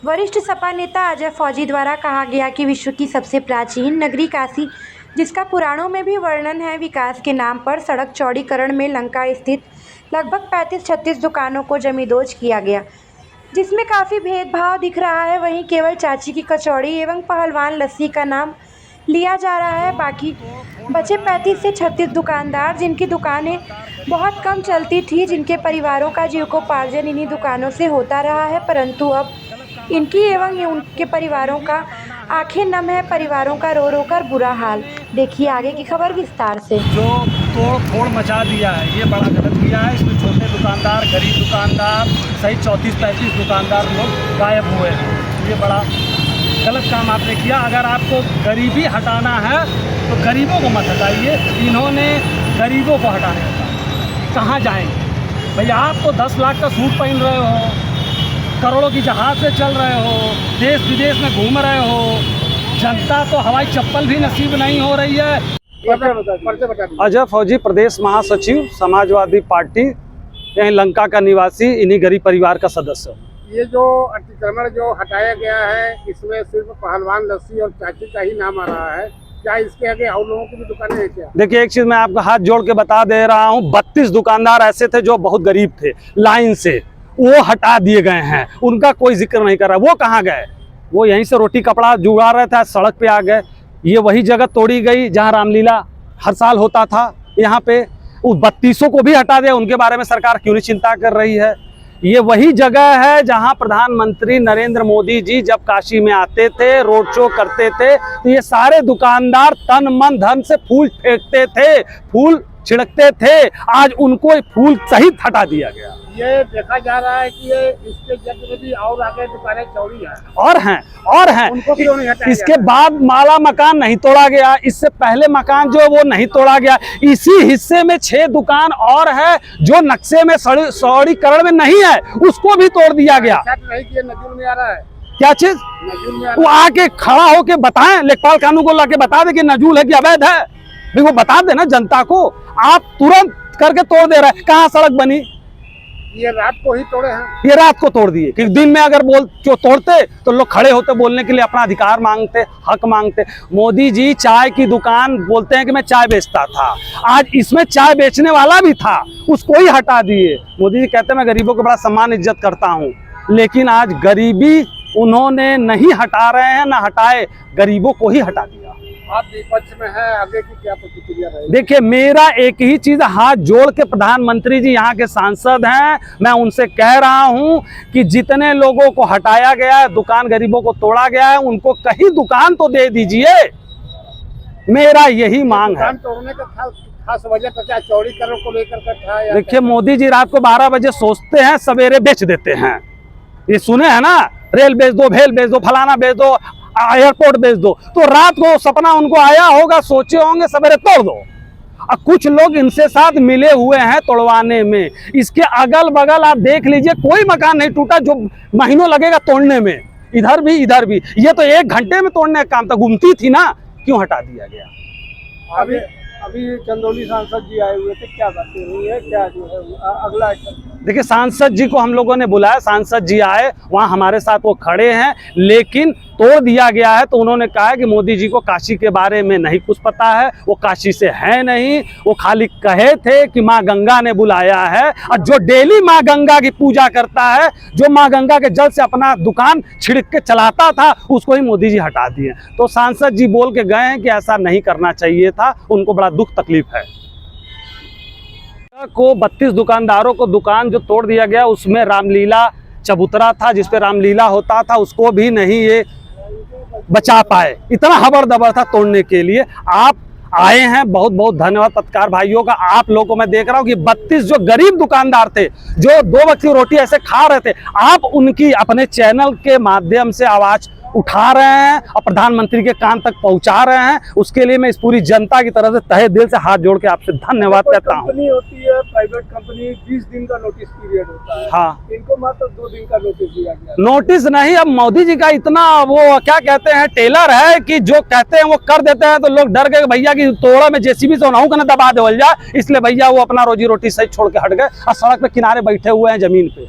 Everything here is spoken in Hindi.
वरिष्ठ सपा नेता अजय फौजी द्वारा कहा गया कि विश्व की सबसे प्राचीन नगरी काशी, जिसका पुराणों में भी वर्णन है, विकास के नाम पर सड़क चौड़ीकरण में लंका स्थित लगभग 35-36 दुकानों को जमींदोज किया गया, जिसमें काफ़ी भेदभाव दिख रहा है। वहीं केवल चाची की कचौड़ी एवं पहलवान लस्सी का नाम लिया जा रहा है। बाकी बचे 35 से 36 दुकानदार, जिनकी दुकानें बहुत कम चलती थी, जिनके परिवारों का जीविकोपार्जन इन्हीं दुकानों से होता रहा है, परंतु अब इनकी एवं उनके परिवारों का आंखें नम है। परिवारों का रो रो कर बुरा हाल। देखिए आगे की खबर विस्तार से। जो तोड़ फोड़ मचा दिया है, ये बड़ा गलत किया है। इसमें छोटे दुकानदार, गरीब दुकानदार सहित 34-35 दुकानदार लोग गायब हुए हैं। ये बड़ा गलत काम आपने किया। अगर आपको गरीबी हटाना है तो गरीबों को मत हटाइए। इन्होंने गरीबों को हटाने का कहाँ जाएंगे भैया? आप तो 10 लाख का सूट पहन रहे हो, करोड़ों की जहाज से चल रहे हो, देश विदेश में घूम रहे हो। जनता तो हवाई चप्पल भी नसीब नहीं हो रही है। अजय फौजी, प्रदेश महासचिव, समाजवादी पार्टी, यहीं लंका का निवासी, इन्हीं गरीब परिवार का सदस्य। ये जो अतिक्रमण जो हटाया गया है, इसमें सिर्फ पहलवान लस्सी और चाची का ही नाम आ रहा है। क्या इसके आगे और लोगों की भी दुकानें हैं क्या? देखिए, एक चीज मैं आपको हाथ जोड़ के बता दे रहा हूँ, 32 दुकानदार ऐसे थे जो बहुत गरीब थे, लाइन से वो हटा दिए गए हैं। उनका कोई जिक्र नहीं कर रहा। वो कहाँ गए? वो यहीं से रोटी कपड़ा जुड़ा रहे थे, सड़क पे आ गए। ये वही जगह तोड़ी गई जहाँ रामलीला हर साल होता था। यहाँ पे उस 32 को भी हटा दिया। उनके बारे में सरकार क्यों नहीं चिंता कर रही है? ये वही जगह है जहां प्रधानमंत्री नरेंद्र मोदी जी जब काशी में आते थे, रोड शो करते थे, तो ये सारे दुकानदार तन मन धन से फूल फेंकते थे, फूल छिड़कते थे। आज उनको फूल सहित हटा दिया गया। ये देखा जा रहा है कि ये इसके जगह में भी और आगे दुकानें चौड़ी हैं और हैं उनको क्यों नहीं हटाया? इसके बाद माला मकान नहीं तोड़ा गया। इससे पहले मकान जो वो नहीं तोड़ा गया। इसी हिस्से में 6 दुकान और है जो नक्शे में सौड़ीकरण में नहीं है, उसको भी तोड़ दिया गया। नहीं किया, नजूल में आ रहा है। क्या चीज? नजूल में वो आके खड़ा होके बताएं, लेखपाल कानून को लाके बता दे कि नजूल है कि अवैध है। वो बता देना जनता को। आप तुरंत करके तोड़ दे रहे हैं। कहाँ सड़क बनी? ये रात को ही तोड़े हैं। ये रात को तोड़ दिए कि दिन में अगर जो तोड़ते तो लोग खड़े होते बोलने के लिए, अपना अधिकार मांगते, हक मांगते। मोदी जी चाय की दुकान बोलते हैं कि मैं चाय बेचता था, आज इसमें चाय बेचने वाला भी था, उसको ही हटा दिए। मोदी जी कहते हैं मैं गरीबों को बड़ा सम्मान इज्जत करता हूँ, लेकिन आज गरीबी उन्होंने नहीं हटा रहे हैं, ना हटाए, गरीबों को ही हटा दिया। आप विपक्ष में है, आगे की क्या प्रतिक्रिया रहेगी? देखिए, मेरा एक ही चीज, हाथ जोड़ के प्रधानमंत्री जी यहाँ के सांसद हैं, मैं उनसे कह रहा हूं कि जितने लोगों को हटाया गया है, दुकान गरीबों को तोड़ा गया है, उनको कहीं दुकान तो दे दीजिए। मेरा यही मांग है। दुकान तोड़ने का खास वजह तो क्या चौड़ीकरण को लेकर था? देखिए, मोदी जी रात को 12 बजे सोचते हैं, सवेरे बेच देते हैं। ये सुने हैं ना, रेल बेच दो, भेल बेच दो, फलाना बेच दो, एयरपोर्ट बेच दो। तो रात को सपना उनको आया होगा, सोचे होंगे सवेरे तोड़ दो। और कुछ लोग इनसे साथ मिले हुए हैं तोड़वाने में। इसके अगल बगल आप देख लीजिए, कोई मकान नहीं टूटा जो महीनों लगेगा तोड़ने में। इधर भी ये तो 1 घंटे में तोड़ने का काम था। गुमती थी ना, क्यों हटा दिया गया? अभी चंदौली सांसद जी आए हुए थे, क्या बातें हुई है, क्या जो है अगला? देखिए, सांसद जी को हम लोगों ने बुलाया, सांसद जी आए, वहाँ हमारे साथ वो खड़े हैं, लेकिन तोड़ दिया गया है। तो उन्होंने कहा है कि मोदी जी को काशी के बारे में नहीं कुछ पता है, वो काशी से है नहीं, वो खाली कहे थे कि माँ गंगा ने बुलाया है। और जो डेली माँ गंगा की पूजा करता है, जो माँ गंगा के जल से अपना दुकान छिड़क के चलाता था, उसको ही मोदी जी हटा दिए। तो सांसद जी बोल के गए हैं कि ऐसा नहीं करना चाहिए था, उनको बड़ा दुख तकलीफ है। को 32 दुकानदारों को दुकान जो तोड़ दिया गया, उसमें रामलीला चबूतरा था, जिसपे रामलीला होता था, उसको भी नहीं ये बचा पाए। इतना हबर दबर था तोड़ने के लिए। आप आए हैं, बहुत बहुत धन्यवाद पत्रकार भाइयों का। आप लोगों को मैं देख रहा हूँ कि 32 जो गरीब दुकानदार थे, जो 2 वक्त की रोटी ऐसे खा रहे थे, आप उनकी अपने चैनल के माध्यम से आवाज उठा रहे हैं और प्रधानमंत्री के कान तक पहुंचा रहे हैं। उसके लिए मैं इस पूरी जनता की तरफ से तहे दिल से हाथ जोड़ के आपसे धन्यवाद कहता हूं। कंपनी होती है, प्राइवेट कंपनी, 20 दिन का नोटिस पीरियड होता है। हाँ, इनको मात्र 2 दिन का नोटिस दिया गया। नोटिस नहीं, अब मोदी जी का इतना वो क्या कहते हैं, टेलर है कि जो कहते हैं वो कर देते हैं। तो लोग डर गए भैया की तोड़ा में जेसीबी से नहू का दबा देवल जाए, इसलिए भैया वो अपना रोजी रोटी सही छोड़ के हट गए और सड़क पे किनारे बैठे हुए हैं जमीन पे।